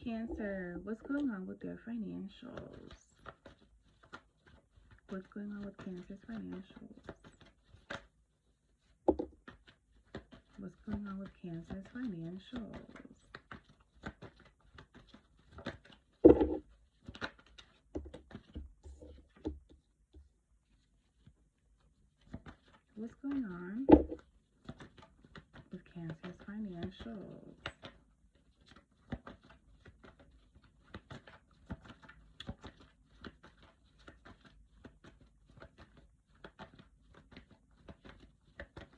Cancer, what's going on with their financials? What's going on with Cancer's financials? What's going on with Cancer's financials? What's going on with Cancer's financials?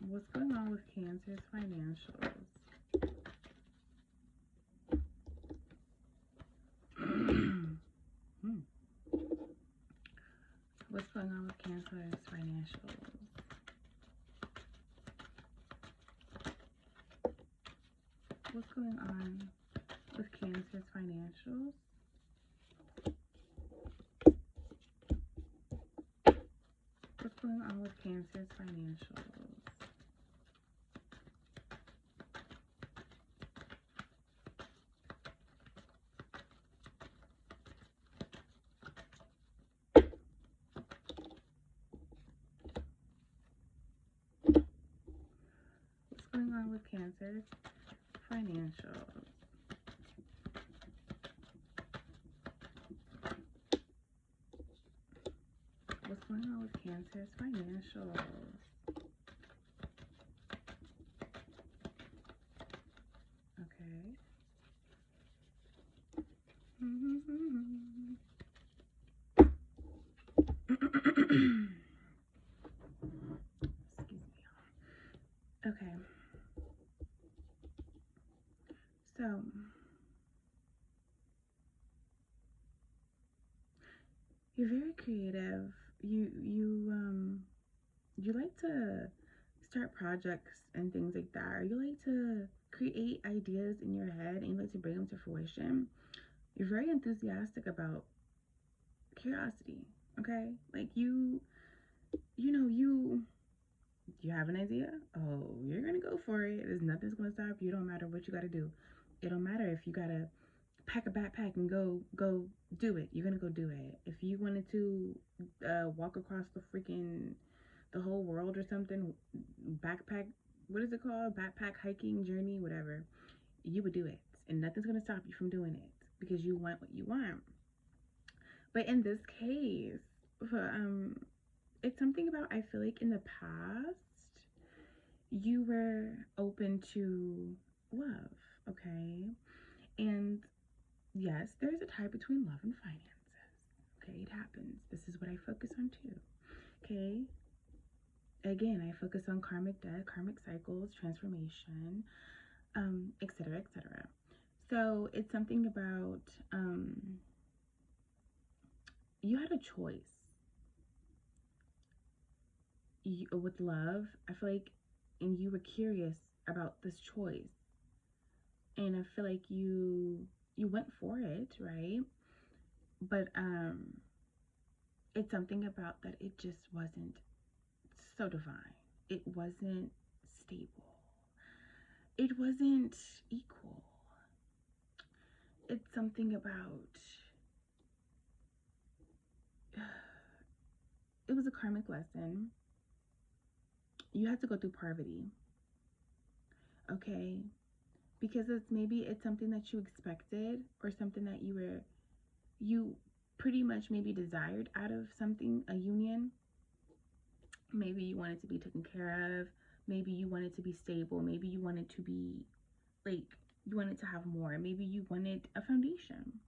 What's going on with Cancer's financials? What's going on with Cancer's financials? What's going on with Cancer's financials? What's going on with Cancer's financials? What's going on with Cancer's financials? What's going on with Cancer's financials? Okay. Excuse me. Okay. So, you're very creative. You like to start projects and things like that. Or you like to create ideas in your head and you like to bring them to fruition. You're very enthusiastic about curiosity. Okay? Like you have an idea. Oh, you're gonna go for it. There's nothing's gonna stop you. Don't matter what you gotta do. It don't matter if you gotta pack a backpack and go do it. You're gonna go do it. If you wanted to walk across the whole world or something, backpack, what is it called? Backpack hiking journey, whatever. You would do it, and nothing's gonna stop you from doing it because you want what you want. But in this case, it's something about, I feel like in the past you were open to love, okay? And yes, there's a tie between love and finances. Okay, it happens. This is what I focus on too. Okay. Again, I focus on karmic debt, karmic cycles, transformation, etc., etc. So it's something about you had a choice with love. I feel like, and you were curious about this choice, and I feel like you went for it, right? But it's something about that it just wasn't so divine. It wasn't stable. It wasn't equal. It's something about it was a karmic lesson. You had to go through poverty, okay? Because it's something that you expected or something that you pretty much maybe desired out of something, a union. Maybe you wanted to be taken care of. Maybe you wanted to be stable. Maybe you wanted to be like you wanted to have more. Maybe you wanted a foundation.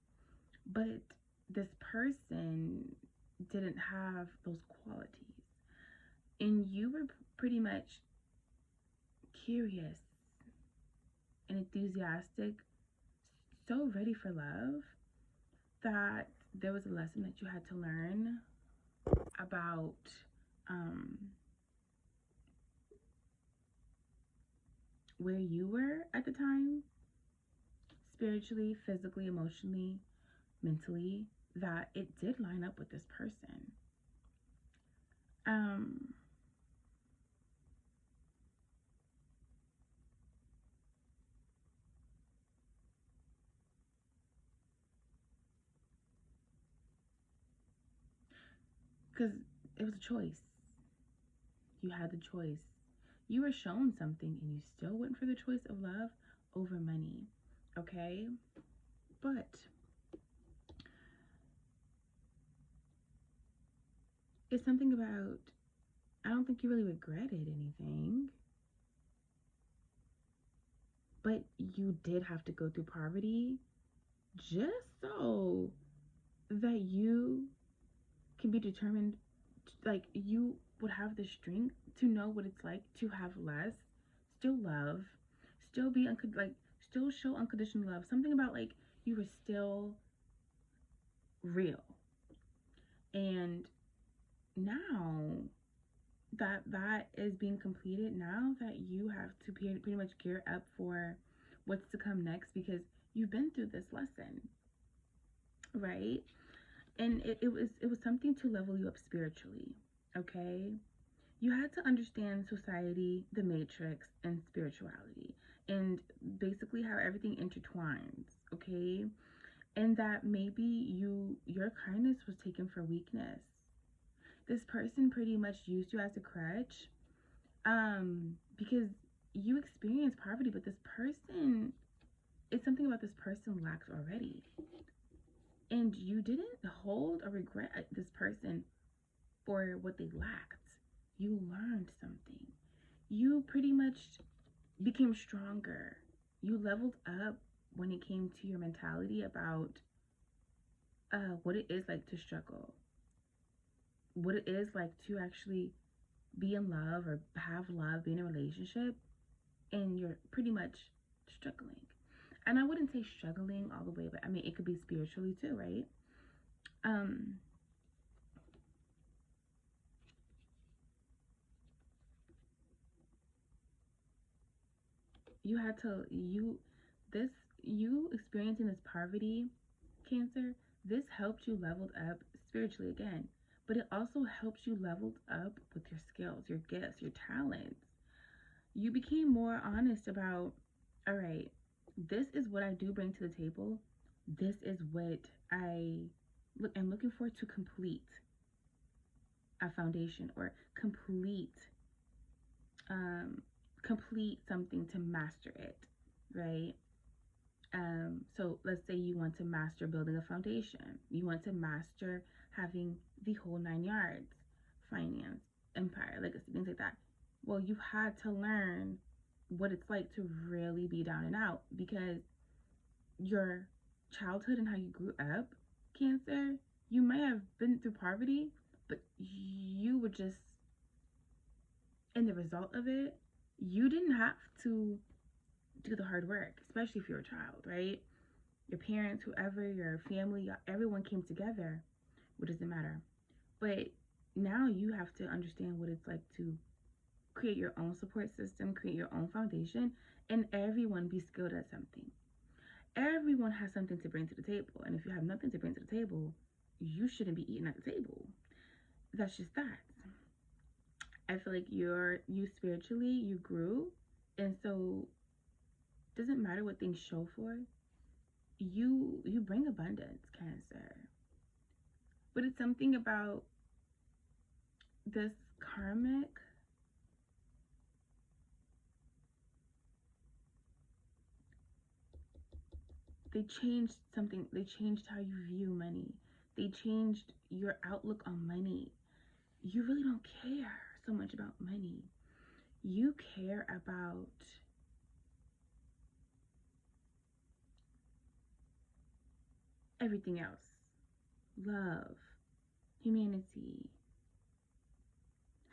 But this person didn't have those qualities. And you were pretty much curious and enthusiastic, so ready for love that there was a lesson that you had to learn about um, where you were at the time, spiritually, physically, emotionally, mentally, that it did line up with this person. Um, Because it was a choice. You had the choice. You were shown something and you still went for the choice of love over money. Okay? But it's something about, I don't think you really regretted anything, but you did have to go through poverty just so that you can be determined, like you would have the strength to know what it's like to have less, still love, still be like still show unconditional love. Something about like you were still real. And now that that is being completed, now that you have to pretty much gear up for what's to come next, because you've been through this lesson, right? And it was something to level you up spiritually. Okay, you had to understand society, the matrix, and spirituality, and basically how everything intertwines. Okay, and that maybe your kindness was taken for weakness. This person pretty much used you as a crutch, because you experienced poverty, but this person, it's something about this person lacks already, and you didn't hold or regret this person for what they lacked. You learned something. You pretty much became stronger. You leveled up when it came to your mentality about what it is like to struggle, what it is like to actually be in love or have love, be in a relationship, and you're pretty much struggling. And I wouldn't say struggling all the way, but I mean, it could be spiritually too, right? Um, you had to, this, you experiencing this poverty, Cancer, this helped you leveled up spiritually again, but it also helps you leveled up with your skills, your gifts, your talents. You became more honest about, all right, this is what I do bring to the table. This is what I'm looking for to complete a foundation, or um, complete something to master it, right? So let's say you want to master building a foundation. You want to master having the whole 9 yards, finance, empire, legacy, things like that. Well, you had to learn what it's like to really be down and out, because your childhood and how you grew up, Cancer, you might have been through poverty, but you were just, in the result of it, you didn't have to do the hard work, especially if you're a child, right? Your parents, whoever, your family, everyone came together. What does it matter? But now you have to understand what it's like to create your own support system, create your own foundation, and everyone be skilled at something. Everyone has something to bring to the table. And if you have nothing to bring to the table, you shouldn't be eating at the table. That's just that. I feel like you spiritually, you grew. And so it doesn't matter what things show for. You bring abundance, Cancer. But it's something about this karmic, they changed something. They changed how you view money. They changed your outlook on money. You really don't care so much about money. You care about everything else. Love, humanity,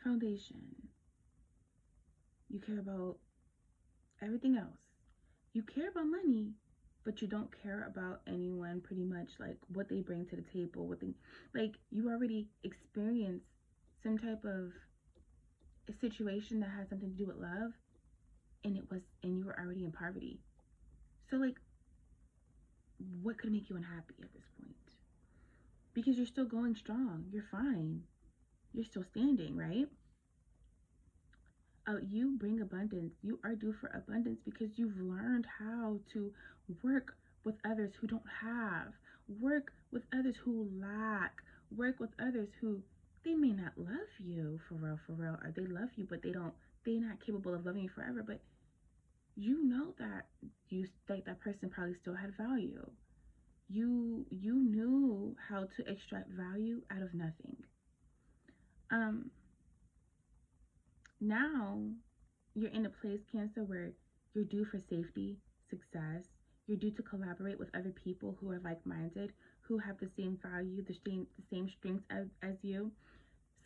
foundation. You care about everything else. You care about money, but you don't care about anyone, pretty much, like what they bring to the table, what they, like, you already experienced some type of a situation that had something to do with love, and you were already in poverty. So like, what could make you unhappy at this point? Because you're still going strong. You're fine. You're still standing, right? You bring abundance. You are due for abundance because you've learned how to work with others who don't have, work with others who lack, work with others who They may not love you for real, or they love you, but they're not capable of loving you forever. But you know that that person probably still had value. You knew how to extract value out of nothing. Um, Now you're in a place, Cancer, where you're due for safety, success. You're due to collaborate with other people who are like-minded, who have the same value, the same strengths as you.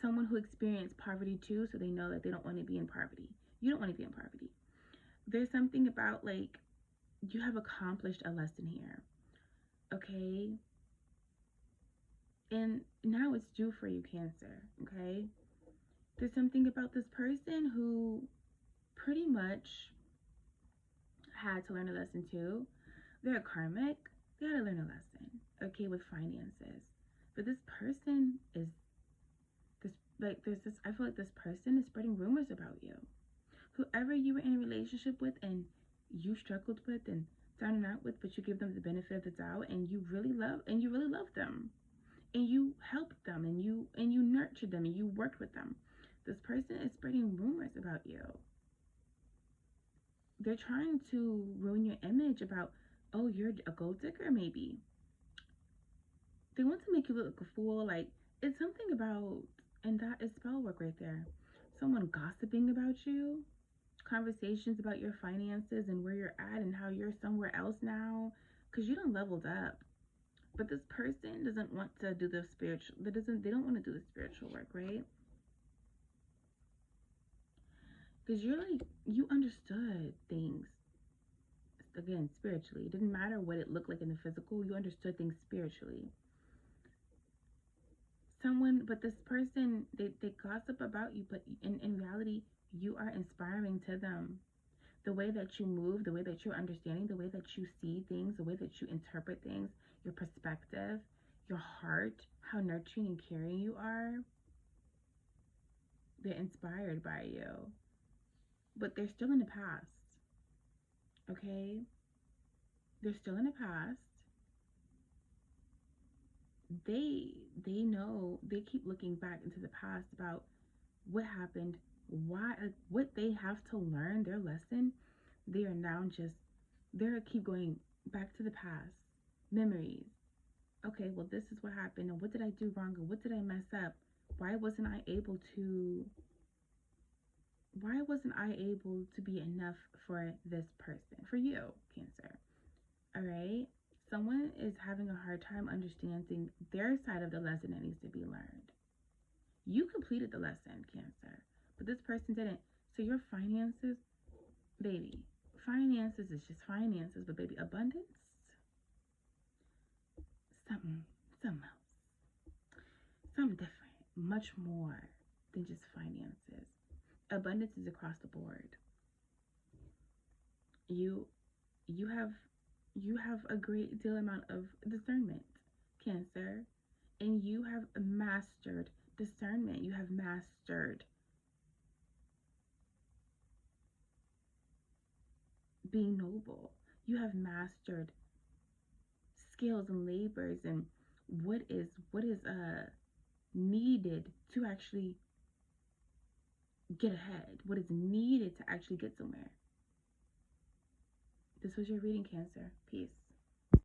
Someone who experienced poverty too, so they know that they don't want to be in poverty. You don't want to be in poverty. There's something about, like, you have accomplished a lesson here, okay? And now it's due for you, Cancer, okay? There's something about this person who pretty much had to learn a lesson too. They're karmic. They had to learn a lesson, okay, with finances. But this person is this, like, there's this, I feel like this person is spreading rumors about you. Whoever you were in a relationship with and you struggled with and down and out with, but you give them the benefit of the doubt, and you really love them, and you helped them, and you nurtured them, and you worked with them. This person is spreading rumors about you. They're trying to ruin your image about, oh, you're a gold digger, maybe. They want to make you look like a fool. Like, it's something about, and that is spell work right there. Someone gossiping about you, conversations about your finances and where you're at and how you're somewhere else now because you done leveled up. But this person doesn't want to do the spiritual. They don't want to do the spiritual work, right? Because you're like, you understood things, again, spiritually. It didn't matter what it looked like in the physical. You understood things spiritually. But this person, they gossip about you, but in reality, you are inspiring to them. The way that you move, the way that you're understanding, the way that you see things, the way that you interpret things, your perspective, your heart, how nurturing and caring you are, they're inspired by you. But they're still in the past, okay? They're still in the past. They know, they keep looking back into the past about what happened, why, like, what they have to learn, their lesson. They are now just, they're keep going back to the past, memories. Okay, well, this is what happened, and what did I do wrong, or what did I mess up? Why wasn't I able to, why wasn't I able to be enough for this person, for you, Cancer? All right? Someone is having a hard time understanding their side of the lesson that needs to be learned. You completed the lesson, Cancer, but this person didn't. So your finances, baby, finances is just finances, but baby, abundance, something, something else, something different, much more than just finances. Abundance is across the board. You you have you have a great deal amount of discernment, Cancer, and you have mastered discernment. You have mastered being noble. You have mastered skills and labors and what is needed to actually get ahead, what is needed to actually get somewhere. This was your reading, Cancer. Peace.